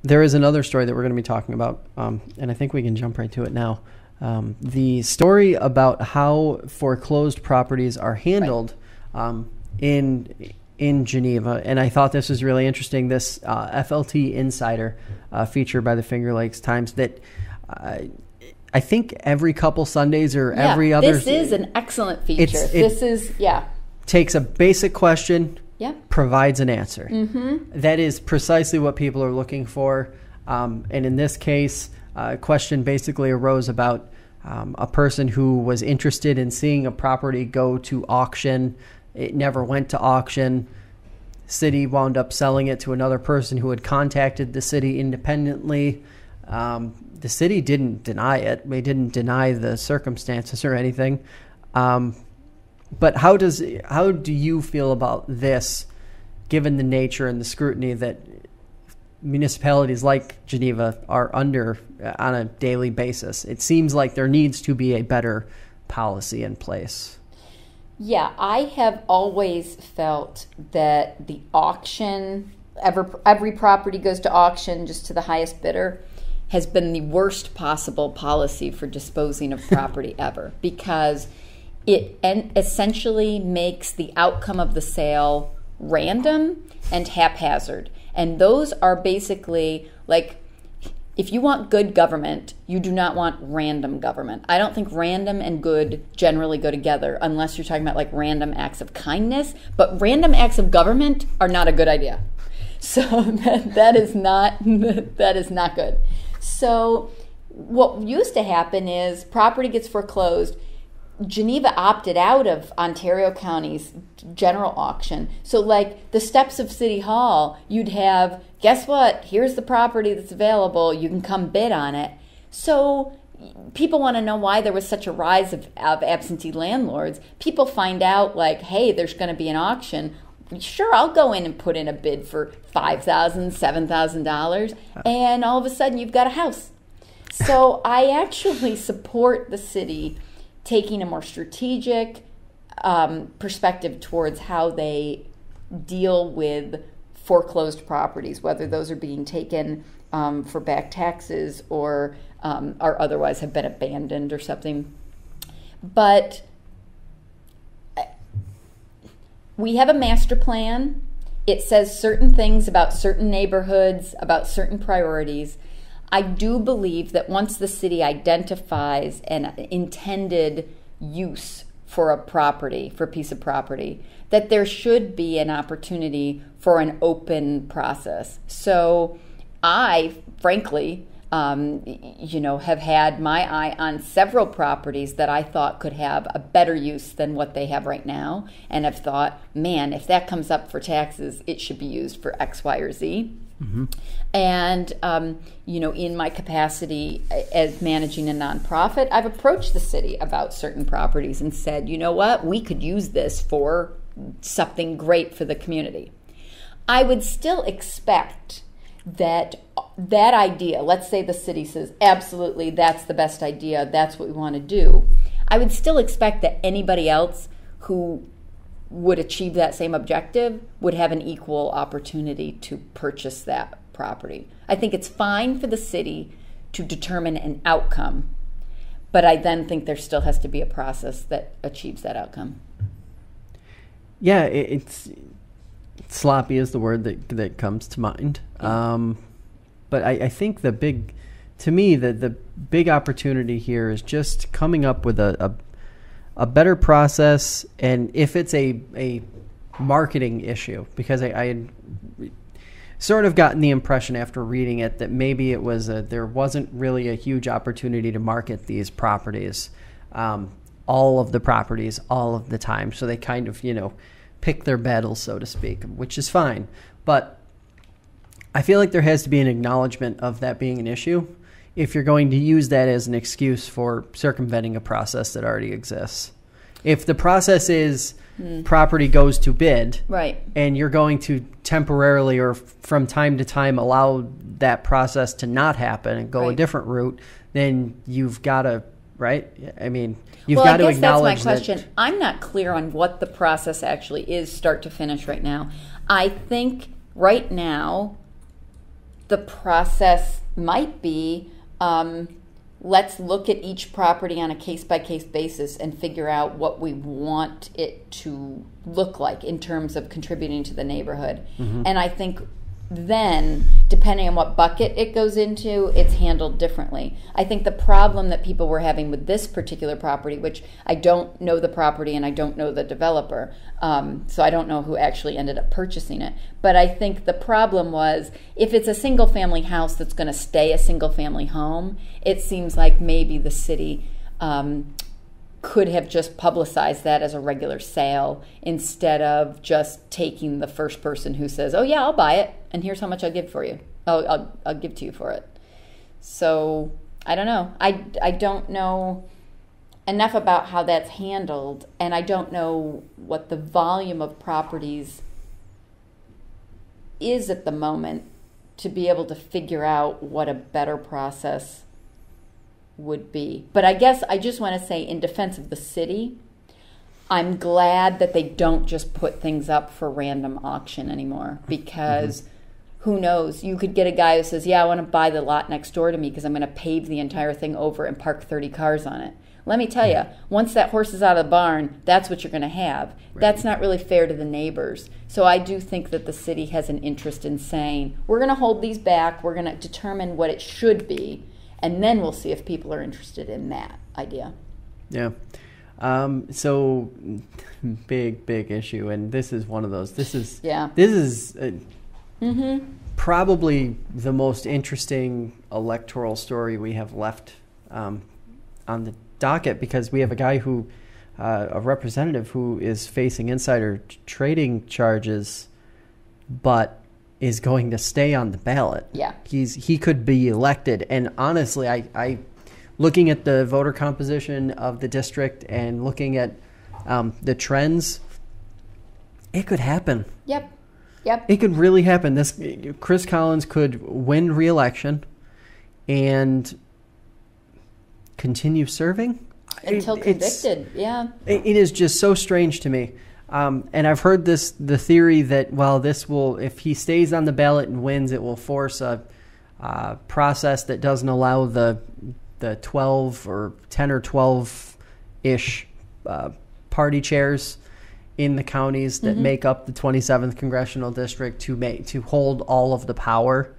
there is another story that we're going to be talking about, and I think we can jump right to it now. The story about how foreclosed properties are handled in Geneva, and I thought this was really interesting. This FLT Insider feature by the Finger Lakes Times that I think every couple Sundays or every other. This is an excellent feature. Takes a basic question, provides an answer. Mm-hmm. That is precisely what people are looking for. And in this case, a question basically arose about a person who was interested in seeing a property go to auction. It never went to auction. City wound up selling it to another person who had contacted the city independently. The city didn't deny it. They didn't deny the circumstances or anything. But how do you feel about this, given the nature and the scrutiny that municipalities like Geneva are under on a daily basis? It seems like there needs to be a better policy in place. Yeah, I have always felt that the auction, every property goes to auction just to the highest bidder, has been the worst possible policy for disposing of property ever, because it essentially makes the outcome of the sale random and haphazard. And those are basically like, if you want good government, you do not want random government. I don't think random and good generally go together unless you're talking about like random acts of kindness. But random acts of government are not a good idea. So that is not good. So what used to happen is property gets foreclosed. Geneva opted out of Ontario County's general auction. So like the steps of City Hall, you'd have, guess what? Here's the property that's available. You can come bid on it. So people want to know why there was such a rise of absentee landlords. People find out like, hey, there's going to be an auction. Sure, I'll go in and put in a bid for $5,000, $7,000. And all of a sudden you've got a house. So I actually support the city taking a more strategic perspective towards how they deal with foreclosed properties, whether those are being taken for back taxes or are otherwise have been abandoned or something. But we have a master plan. It says certain things about certain neighborhoods, about certain priorities. I do believe that once the city identifies an intended use for a property, for a piece of property, that there should be an opportunity for an open process. So I, frankly, have had my eye on several properties that I thought could have a better use than what they have right now, and have thought, man, if that comes up for taxes, it should be used for X, Y, or Z. Mm-hmm. And, in my capacity as managing a nonprofit, I've approached the city about certain properties and said, you know what, we could use this for something great for the community. I would still expect that idea, let's say the city says, absolutely, that's the best idea, that's what we want to do. I would still expect that anybody else who would achieve that same objective would have an equal opportunity to purchase that property. I think it's fine for the city to determine an outcome, but I then think there still has to be a process that achieves that outcome. Yeah, it's sloppy is the word that comes to mind. But I think the big opportunity here is just coming up with a better process, and if it's a marketing issue, because I had sort of gotten the impression after reading it that maybe it was there wasn't really a huge opportunity to market these properties, all of the properties, all of the time. So they kind of, pick their battles, so to speak, which is fine. But I feel like there has to be an acknowledgement of that being an issue if you're going to use that as an excuse for circumventing a process that already exists. If the process is property goes to bid, right, and you're going to temporarily or from time to time allow that process to not happen and go a different route, then you've got to, right? I mean, you've got to acknowledge that's my question. I'm not clear on what the process actually is start to finish right now. I think right now the process might be, let's look at each property on a case-by-case basis and figure out what we want it to look like in terms of contributing to the neighborhood. Mm-hmm. And I think then, depending on what bucket it goes into, it's handled differently. I think the problem that people were having with this particular property, which I don't know the property and I don't know the developer, so I don't know who actually ended up purchasing it, but I think the problem was, if it's a single-family house that's going to stay a single-family home, it seems like maybe the city could have just publicized that as a regular sale instead of just taking the first person who says, oh yeah, I'll buy it and here's how much I'll give for you. I'll give to you for it. So I don't know. I don't know enough about how that's handled, and I don't know what the volume of properties is at the moment to be able to figure out what a better process would be. But I guess I just want to say, in defense of the city, I'm glad that they don't just put things up for random auction anymore, because who knows, you could get a guy who says, yeah, I want to buy the lot next door to me because I'm going to pave the entire thing over and park 30 cars on it. Let me tell you, once that horse is out of the barn, that's what you're going to have. Right. That's not really fair to the neighbors. So I do think that the city has an interest in saying, we're going to hold these back, we're going to determine what it should be, and then we'll see if people are interested in that idea. Yeah. So big issue, and this is one of those. This is probably the most interesting electoral story we have left on the docket, because we have a guy who, a representative who is facing insider trading charges, but is going to stay on the ballot. Yeah. He could be elected. And honestly, I looking at the voter composition of the district and looking at the trends, it could happen. Yep. It could really happen. Chris Collins could win re-election and continue serving until convicted. Yeah. It is just so strange to me. And I've heard the theory that, well, if he stays on the ballot and wins, it will force a process that doesn't allow the 12 or 10 or 12-ish party chairs in the counties that make up the 27th congressional district to hold all of the power.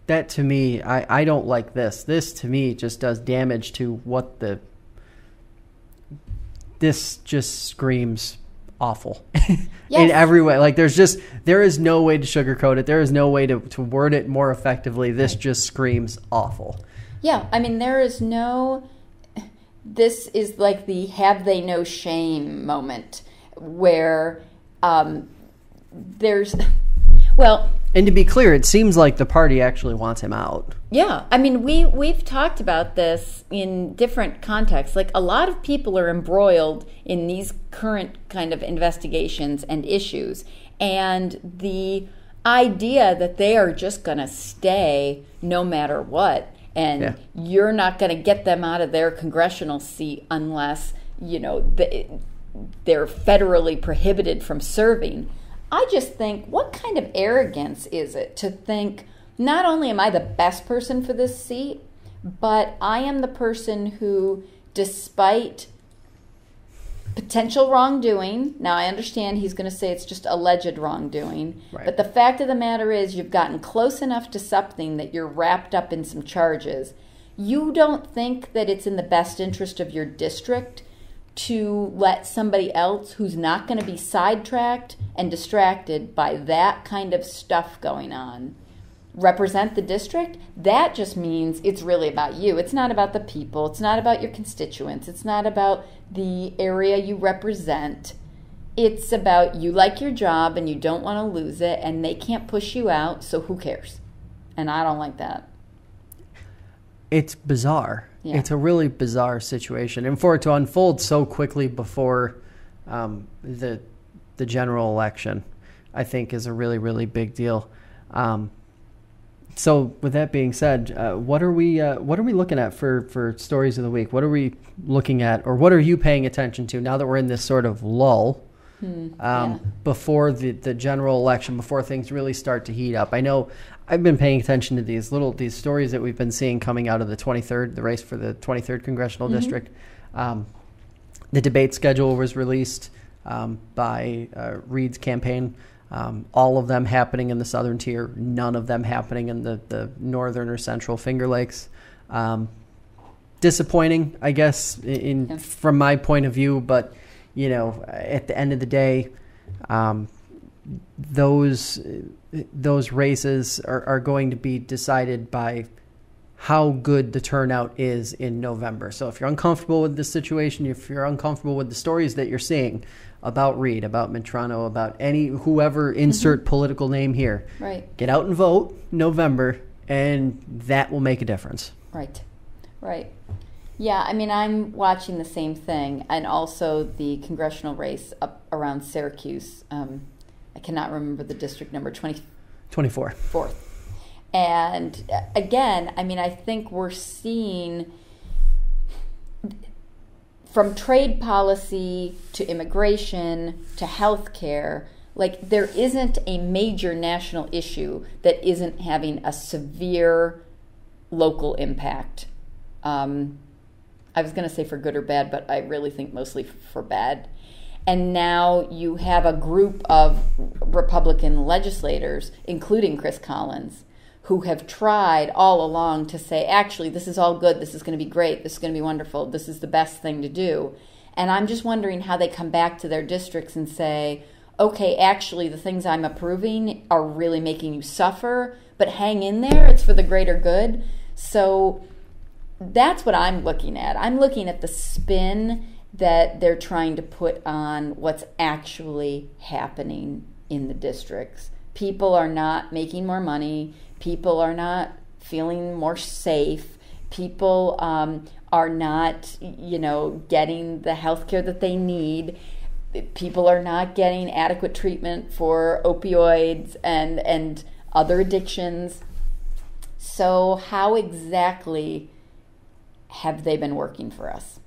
That to me, I don't like this. This to me just does damage to what this just screams awful. Yes. In every way. Like there is no way to sugarcoat it. There is no way to word it more effectively. This just screams awful. Yeah. I mean, this is like the have they no shame moment where there's, well. And to be clear, it seems like the party actually wants him out. Yeah. I mean, we've talked about this in different contexts. Like, a lot of people are embroiled in these current kind of investigations and issues. And the idea that they are just going to stay no matter what, and you're not going to get them out of their congressional seat unless, they're federally prohibited from serving. I just think, what kind of arrogance is it to think, not only am I the best person for this seat, but I am the person who, despite potential wrongdoing, now I understand he's going to say it's just alleged wrongdoing, right, but the fact of the matter is you've gotten close enough to something that you're wrapped up in some charges. You don't think that it's in the best interest of your district to let somebody else who's not going to be sidetracked and distracted by that kind of stuff going on represent the district? That just means it's really about you. It's not about the people. It's not about your constituents. It's not about the area you represent. It's about you like your job and you don't want to lose it, and they can't push you out, so who cares? And I don't like that. It's bizarre. Yeah. It's a really bizarre situation. And for it to unfold so quickly before the general election, I think is a really, really big deal. So with that being said, what are we looking at for stories of the week? What are we looking at, or what are you paying attention to now that we're in this sort of lull? before the general election, before things really start to heat up. I know I've been paying attention to these stories that we've been seeing coming out of the race for the 23rd Congressional District. The debate schedule was released by Reed's campaign. All of them happening in the southern tier, none of them happening in the northern or central Finger Lakes. Disappointing, I guess, from my point of view, but at the end of the day, those races are going to be decided by how good the turnout is in November. So if you're uncomfortable with this situation, if you're uncomfortable with the stories that you're seeing about Reed, about Mitrano, about whoever, insert political name here, right, get out and vote November, and that will make a difference. Right. Yeah, I mean, I'm watching the same thing, and also the congressional race up around Syracuse. I cannot remember the district number, 24. Fourth. And again, I mean, I think we're seeing, from trade policy to immigration to healthcare, like there isn't a major national issue that isn't having a severe local impact. I was going to say for good or bad, but I really think mostly for bad. And now you have a group of Republican legislators, including Chris Collins, who have tried all along to say, actually, this is all good, this is going to be great, this is going to be wonderful, this is the best thing to do. And I'm just wondering how they come back to their districts and say, okay, actually, the things I'm approving are really making you suffer, but hang in there, it's for the greater good. So that's what I'm looking at. I'm looking at the spin that they're trying to put on what's actually happening in the districts. People are not making more money. People are not feeling more safe. People are not, getting the health care that they need. People are not getting adequate treatment for opioids and other addictions. So how exactly have they been working for us?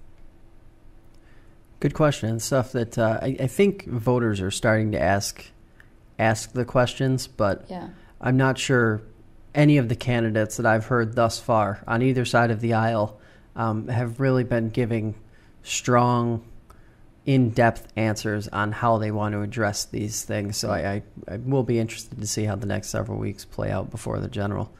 Good question. And stuff that I think voters are starting to ask the questions, but I'm not sure any of the candidates that I've heard thus far on either side of the aisle have really been giving strong, in-depth answers on how they want to address these things. So I will be interested to see how the next several weeks play out before the general.